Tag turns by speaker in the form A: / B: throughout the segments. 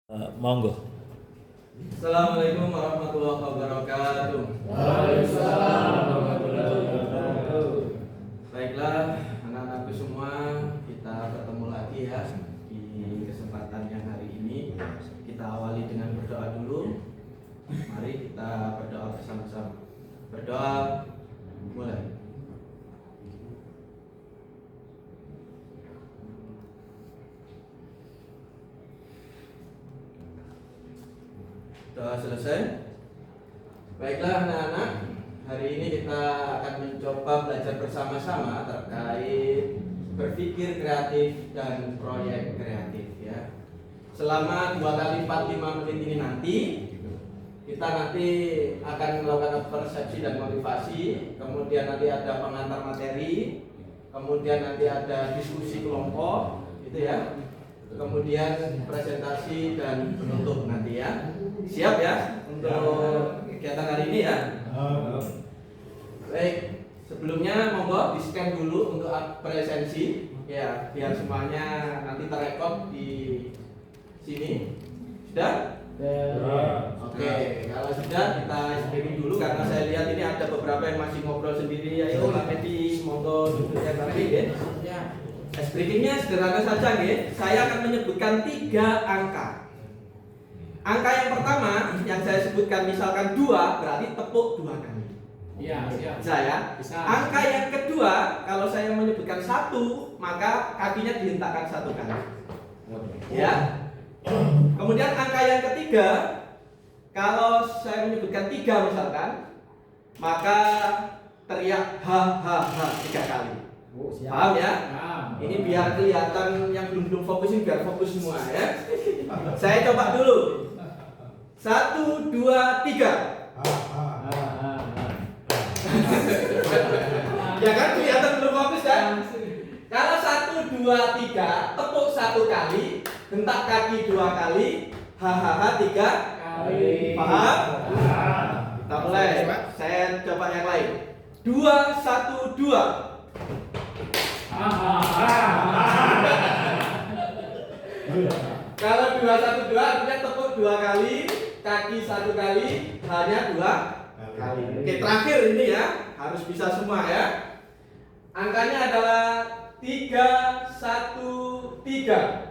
A: Monggo.
B: Assalamualaikum warahmatullahi wabarakatuh.
C: Waalaikumsalam warahmatullahi wabarakatuh.
B: Baiklah, anak-anakku semua, kita ketemu lagi ya di kesempatan yang hari ini. Kita awali dengan berdoa dulu. Mari kita berdoa bersama-sama. Berdoa, mulai. Doa selesai. Baiklah anak-anak, hari ini kita akan mencoba belajar bersama-sama terkait berpikir kreatif dan proyek kreatif ya. Selama 2 kali 45 menit ini nanti kita akan melakukan persepsi dan motivasi, kemudian nanti ada pengantar materi, kemudian nanti ada diskusi kelompok gitu ya. Kemudian presentasi dan penutup nanti ya. Siap ya untuk kegiatan hari ini ya. Baik, sebelumnya monggo di scan dulu untuk presensi ya, biar semuanya nanti terekod di sini. Sudah? Oke, kalau sudah kita screening dulu karena saya lihat ini ada beberapa yang masih ngobrol sendiri. Ayo Mbak Meti, monggo duduk yang tadi ya. Screeningnya sederhana saja ya. Saya akan menyebutkan 3 angka. Angka yang pertama yang saya sebutkan misalkan 2 berarti tepuk 2 kali.
C: Iya, siap.
B: Bisa ya?
C: Bisa.
B: Angka yang kedua kalau saya menyebutkan 1 maka kakinya dihentakkan 1 kali. Ya. Kemudian angka yang ketiga kalau saya menyebutkan 3 misalkan maka teriak ha ha ha 3 kali.
C: Oh, siap.
B: Paham ya?
C: Paham.
B: Ini biar kelihatan yang belum fokus ini biar fokus semua ya. Saya coba dulu. 1, 2, 3. Ya kan kelihatan belum fokus kan? Kalau 1, 2, 3 tepuk 1 kali, hentak kaki 2 kali, hahaha 3
C: Kali.
B: Paham? Kita mulai. Saya coba yang lain. 2, 1, 2. Kalau 2, 1, 2 artinya tepuk 2 kali, kaki 1 kali, hanya 2 kali. Oke, terakhir ini ya, harus bisa semua ya. Angkanya adalah 3, 1, 3.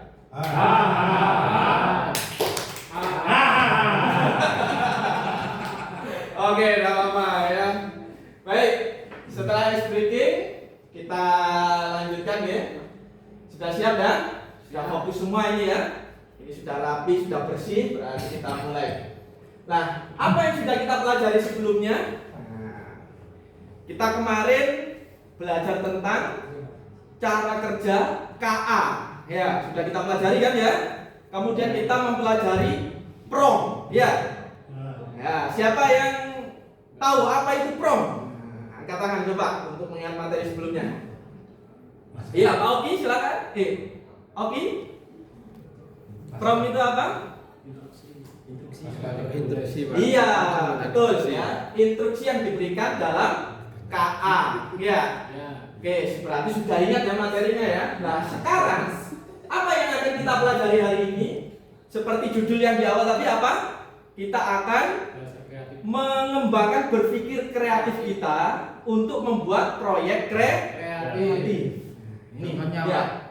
B: Oke, tidak apa-apa ya. Baik, setelah ice breaking kita lanjutkan ya. Sudah siap dan sudah fokus semua ini ya. Ini sudah rapi, sudah bersih, berarti kita mulai. Nah, apa yang sudah kita pelajari sebelumnya? Kita kemarin belajar tentang cara kerja KA. Ya, sudah kita pelajari kan ya. Kemudian kita mempelajari PROM. Ya. Ya, siapa yang tahu apa itu PROM? Angkat tangan coba untuk mengingat materi sebelumnya. Iya, Pak Oki silakan. Oki. PROM itu apa?
C: Instruksi.
B: Iya, betul ya. Instruksi yang diberikan dalam KA. Ya.
C: Ya.
B: Oke, berarti sudah ingat ya materinya ya. Nah, sekarang apa yang akan kita pelajari hari ini? Seperti judul yang di awal tadi apa? Kita akan
C: Bahasa kreatif.
B: mengembangkan berpikir kreatif kita untuk membuat proyek kreatif. Ini ya.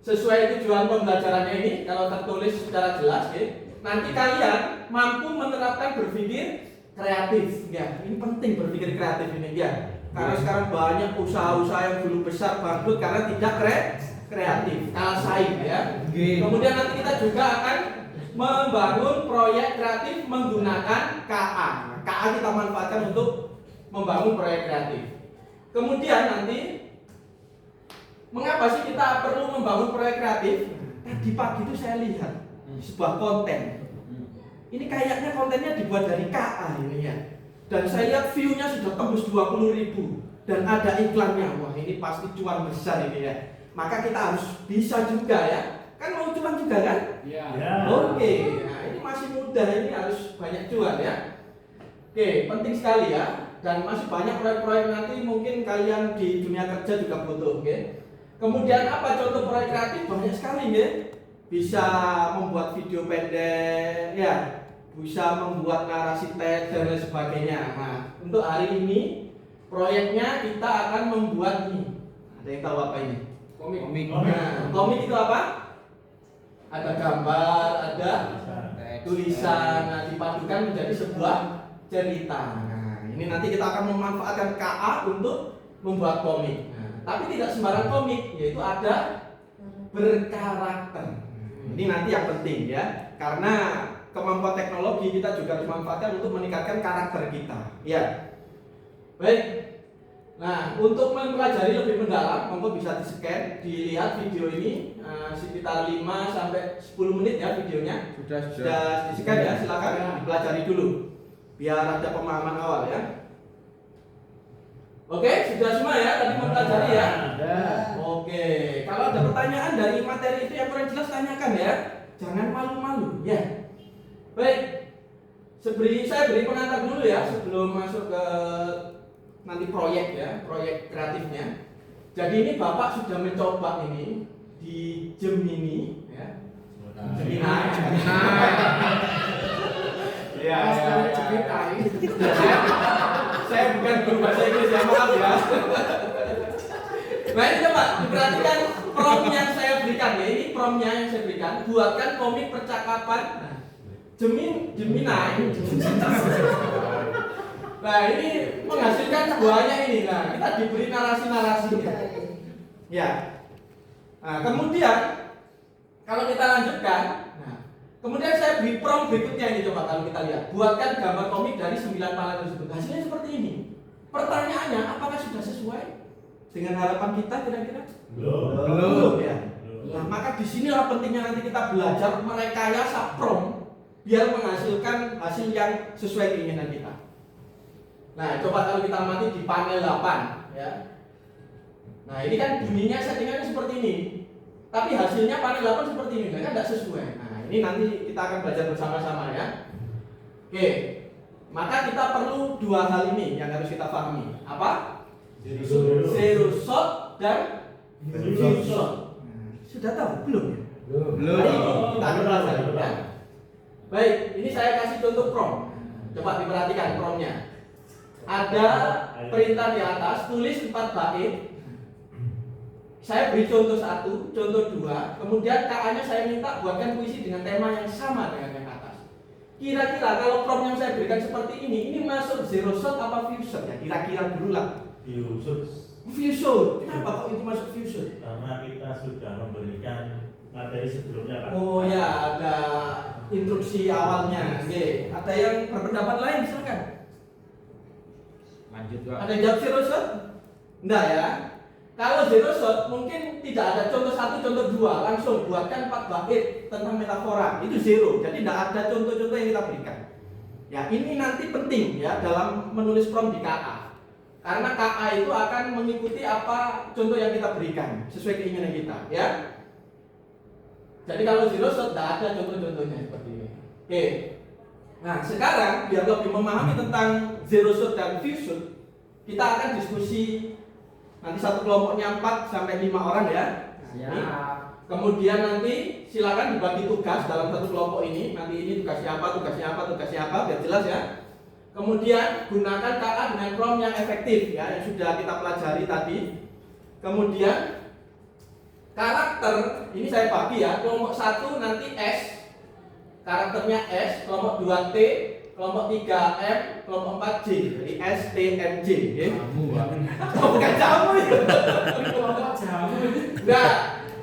B: Sesuai tujuan pembelajarannya ini kalau tertulis secara jelas ya, nanti kalian mampu menerapkan berpikir kreatif ya. Ini penting berpikir kreatif ini ya. Karena sekarang banyak usaha-usaha yang belum besar bangkrut karena tidak kreatif, kalah saing ya. Kemudian nanti kita juga akan membangun proyek kreatif menggunakan KA. KA kita manfaatkan untuk membangun proyek kreatif. Kemudian nanti mengapa sih kita perlu membangun proyek kreatif? Tadi pagi itu saya lihat sebuah konten. Ini kayaknya kontennya dibuat dari KA ini ya. Dan saya lihat view-nya sudah tembus 20.000 dan ada iklannya. Wah, ini pasti cuan besar ini ya. Maka kita harus bisa juga ya. Kan mau cuan juga kan?
C: Iya.
B: Oke, nah ini masih muda, ini harus banyak cuan ya. Oke, penting sekali ya. Dan masih banyak proyek-proyek nanti mungkin kalian di dunia kerja juga butuh. Oke. Kemudian apa contoh proyek kreatif? Banyak sekali ya. bisa membuat video pendek, ya, bisa membuat narasi teks dan lain sebagainya. Nah, untuk hari ini proyeknya kita akan membuat ini. Ada yang tahu apa ini?
C: Komik.
B: Nah, komik itu apa? Ada gambar, ada tulisan, nah, dipadukan menjadi sebuah cerita. Nah, ini nanti kita akan memanfaatkan KA untuk membuat komik. Nah, tapi tidak sembarang komik, yaitu ada berkarakter. Ini nanti yang penting ya, karena kemampuan teknologi kita juga harus manfaatkan untuk meningkatkan karakter kita. Ya, baik. Nah, untuk mempelajari lebih mendalam, monggo bisa di-scan, dilihat video ini sekitar 5 sampai 10 menit ya videonya. Sudah di-scan ya, silakan dipelajari dulu biar ada pemahaman awal ya. Oke, sudah semua ya tadi mempelajari ya. Oke, kalau ada pertanyaan dari materi itu yang kurang jelas tanyakan ya. Jangan malu-malu ya. Baik. Saya beri pengantar dulu ya sebelum masuk ke nanti proyek ya, proyek kreatifnya. Jadi ini Bapak sudah mencoba ini di Gemini ya. Gemini. Ya, saya bukan guru bahasa Inggris ya, maaf ya. Nah ini coba diperhatikan prompt yang saya berikan ya. Ini promptnya yang saya berikan. Buatkan komik percakapan Gemini. Nah ini menghasilkan buahnya ini. Nah kita diberi narasi-narasinya. Ya. Nah kemudian kalau kita lanjutkan, nah kemudian saya beri prompt berikutnya ini, coba kalau kita lihat. Buatkan gambar komik dari 9 panel tersebut. Hasilnya seperti ini. Pertanyaannya, apakah sudah sesuai dengan harapan kita kira-kira? Belum ya. Nah maka disinilah pentingnya nanti kita belajar merekayasa prompt biar menghasilkan hasil yang sesuai keinginan kita. Nah, coba kalau kita amati di panel 8 ya. Nah, ini kan bunyinya settingannya seperti ini. Tapi hasilnya panel 8 seperti ini, kan tidak sesuai. Nah, ini nanti kita akan belajar bersama-sama ya. Oke. Maka kita perlu dua hal ini yang harus kita pahami. Apa? Zero shot dan view shot. Sudah tahu belum ya? Belum. Nah, ini kita akan pelajari ya. Baik, ini saya kasih contoh prompt. Coba diperhatikan promptnya. Ada perintah di atas, tulis 4 bait. Saya beri contoh 1, contoh 2, kemudian KA-nya saya minta buatkan puisi dengan tema yang sama dengan yang atas. Kira-kira kalau prompt yang saya berikan seperti ini masuk zero shot apa view shot ya? Kira-kira dulu lah.
A: View shot.
B: View shot. Kenapa kok itu masuk view shot?
A: Karena kita sudah memberikan materi sebelumnya, Pak.
B: Oh ya, ada instruksi awalnya. Oke, ada yang berpendapat lain silakan.
C: Lanjut Pak.
B: Ada yang jawab zero shot? Enggak ya. Kalau zero shot mungkin tidak ada contoh 1, contoh 2, langsung buatkan 4 bait tentang metafora. Itu zero. Jadi tidak ada contoh-contoh yang kita berikan. Ya, ini nanti penting ya dalam menulis prompt di KA. Karena KA itu akan mengikuti apa contoh yang kita berikan sesuai keinginan kita, ya. Jadi kalau zero shot tidak ada contoh-contohnya seperti ini. Oke. Nah, sekarang biar lebih memahami tentang zero shot dan view shot, kita akan diskusi nanti satu kelompoknya 4 sampai 5 orang ya.
C: Siap.
B: Kemudian nanti silakan dibagi tugas dalam satu kelompok ini. Nanti ini tugasnya apa, tugasnya apa, tugasnya apa, biar jelas ya. Kemudian gunakan KA dengan prompt yang efektif ya, yang sudah kita pelajari tadi. Kemudian karakter ini saya bagi ya. Kelompok 1 nanti S, karakternya S. Kelompok 2 T, kelompok 3 M, kelompok 4 J. Jadi S, T, M, J. Bukan jamu itu.
C: Kelompok jamu.
B: Nah,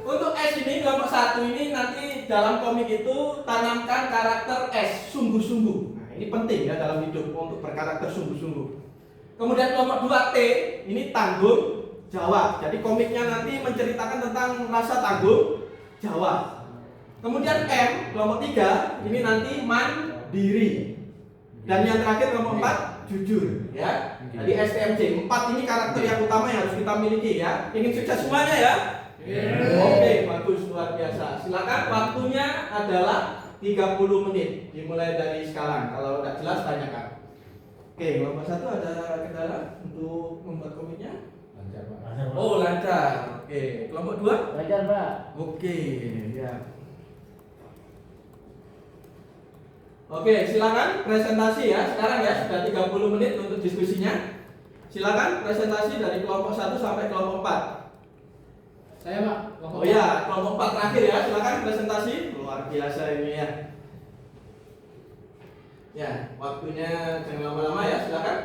B: untuk S ini kelompok 1 ini nanti dalam komik itu tanamkan karakter S, sungguh-sungguh. Nah, ini penting ya dalam hidup untuk berkarakter sungguh-sungguh. Kemudian kelompok 2 T ini tanggung jawab. Jadi komiknya nanti menceritakan tentang rasa tanggung jawab. Kemudian M, kelompok 3 ini nanti mandiri. Dan yang terakhir kelompok 4 jujur ya. Jadi STMJ 4 ini karakter yang utama yang harus kita miliki ya. Ingin sukses semuanya ya. Oke, bagus, luar biasa. Silakan, waktunya adalah 30 menit. Dimulai dari sekarang. Kalau tidak jelas tanyakan. Oke, kelompok 1 ada kendala untuk membuat komiknya?
C: Lancar Pak.
B: Oh, lancar. Oke, kelompok 2?
D: Lancar Pak.
B: Oke, ya. Oke, silakan presentasi ya. Sekarang ya sudah 30 menit untuk diskusinya. Silakan presentasi dari kelompok 1 sampai kelompok 4.
C: Saya Pak.
B: Oh ya, kelompok 4 terakhir ya. Silakan presentasi. Luar biasa ini ya. Ya, waktunya jangan lama-lama ya. Silakan.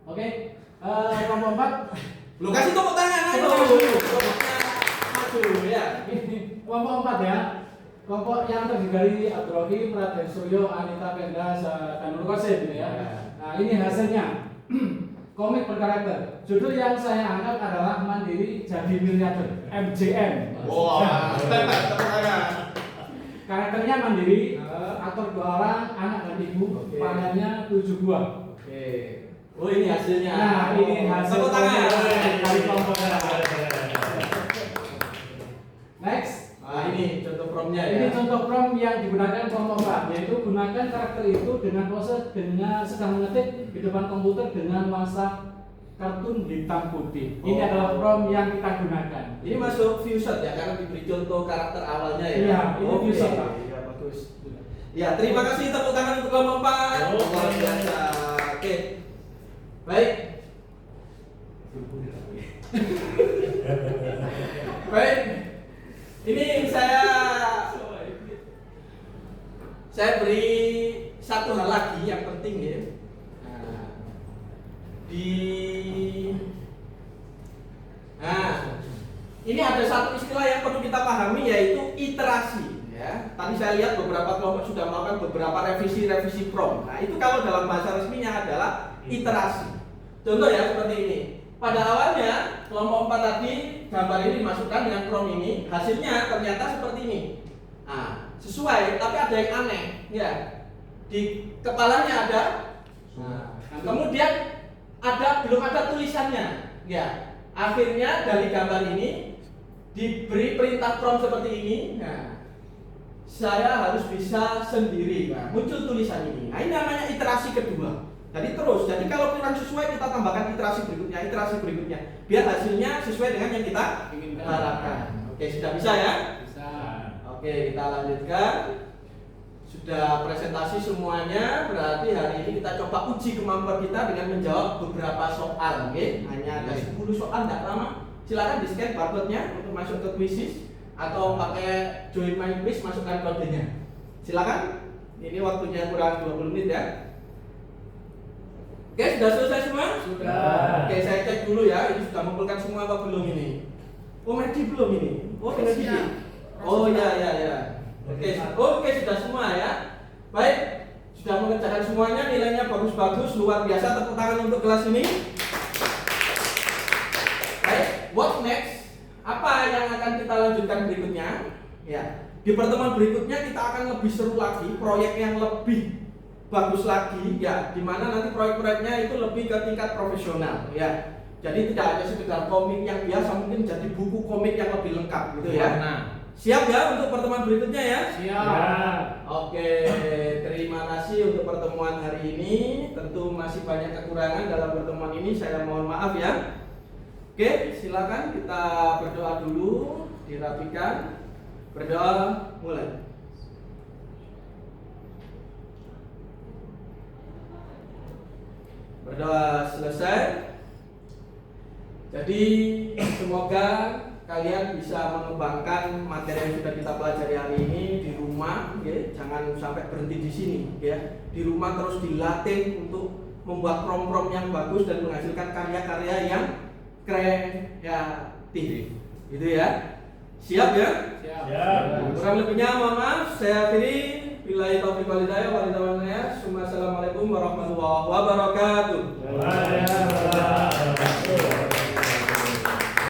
C: Oke. Kelompok 4.
B: Lu kasih tepuk tangan ayo. Kelompoknya maju ya.
C: Kelompok 4 ya. Kelompok yang terdiri dari Abdurrahim, Raden Suryo, Anita Penda, dan Nur Qasim ya. Nah, ini hasilnya. Komik berkarakter. Judul yang saya angkat adalah Mandiri Jadi Miliarder, MJM.
B: Wah, tepuk tangan.
C: Karakternya mandiri, aktor 2 orang, anak dan ibu,
B: Oke.
C: panennya 7 buah.
B: Oke. Oh, ini hasilnya.
C: Nah, ini hasil
B: Tepuk tangan.
C: dari kelompok. Next.
B: Nah, ini contoh promnya ya.
C: Ini contoh prom yang digunakan kelompok 4, yaitu gunakan karakter itu dengan pose dengan sedang mengetik di depan komputer dengan masa kartun hitam putih. Ini
B: Oh.
C: adalah prom yang kita gunakan.
B: Ini masuk view shot ya, karena diberi contoh karakter awalnya ya.
C: Iya, ini
B: Oke.
C: view shot, Pak.
B: Iya, bagus. Ya, terima kasih, tepuk tangan untuk kelompok 4.
A: Oh,
B: Luar biasa. Oke. Baik. Baik. Ini saya beri satu hal lagi yang penting ya. Ini ada satu istilah yang perlu kita pahami yaitu iterasi ya. Tadi saya lihat beberapa kelompok sudah melakukan beberapa revisi prom. Nah, itu kalau dalam bahasa resminya adalah iterasi. Contoh ya seperti ini. Pada awalnya kelompok 4 tadi gambar ini dimasukkan dengan prom ini, hasilnya ternyata seperti ini. Nah, sesuai, tapi ada yang aneh ya. Di kepalanya ada, kemudian belum ada tulisannya ya. Akhirnya dari gambar ini diberi perintah prompt seperti ini. Nah, saya harus bisa sendiri. Nah, muncul tulisan ini. Nah, ini namanya iterasi kedua. Jadi kalau kurang sesuai kita tambahkan iterasi berikutnya, biar hasilnya sesuai dengan yang kita harapkan. Oke, sudah bisa ya?
C: Bisa.
B: Oke, kita lanjutkan. Sudah presentasi semuanya, berarti hari ini kita coba uji kemampuan kita dengan menjawab beberapa soal. Oke, hanya ada 10 soal, tidak lama. Silakan di-scan barcode-nya untuk masuk ke quizzes atau pakai join my quiz, masukkan kodenya. Silakan. Ini waktunya kurang 20 menit ya. Oke, sudah selesai semua?
C: Sudah.
B: Oke, saya cek dulu ya. Ini sudah mengumpulkan semua apa belum ini? Oh, Medi belum ini. Oh, Medi. Oh, ya. Oke, sudah semua ya. Baik, sudah mengerjakan semuanya, nilainya bagus-bagus, luar biasa. Tepuk tangan untuk kelas ini. Baik, what next? Apa yang akan kita lanjutkan berikutnya? Ya, di pertemuan berikutnya kita akan lebih seru lagi, proyek yang lebih bagus lagi, ya, dimana nanti proyek-proyeknya itu lebih ke tingkat profesional, ya. Jadi tidak hanya sekedar komik yang biasa, mungkin jadi buku komik yang lebih lengkap, gitu ya. Siap ya untuk pertemuan berikutnya ya?
C: Siap.
B: Oke, terima kasih untuk pertemuan hari ini. Tentu masih banyak kekurangan dalam pertemuan ini, saya mohon maaf ya. Oke, silakan kita berdoa dulu, dirapikan. Berdoa mulai. Berdoa selesai. Jadi semoga kalian bisa mengembangkan materi yang sudah kita pelajari hari ini di rumah, ya. Jangan sampai berhenti di sini, ya. Di rumah terus dilatih untuk membuat prom-prom yang bagus dan menghasilkan karya-karya yang kreatif, gitu ya. Siap ya?
A: Siap.
B: Kurang lebihnya mohon maaf. Saya akhiri. Billahi taufiq wal hidayah. Wassalamualaikum warahmatullahi wabarakatuh.
A: Waalaikumsalam.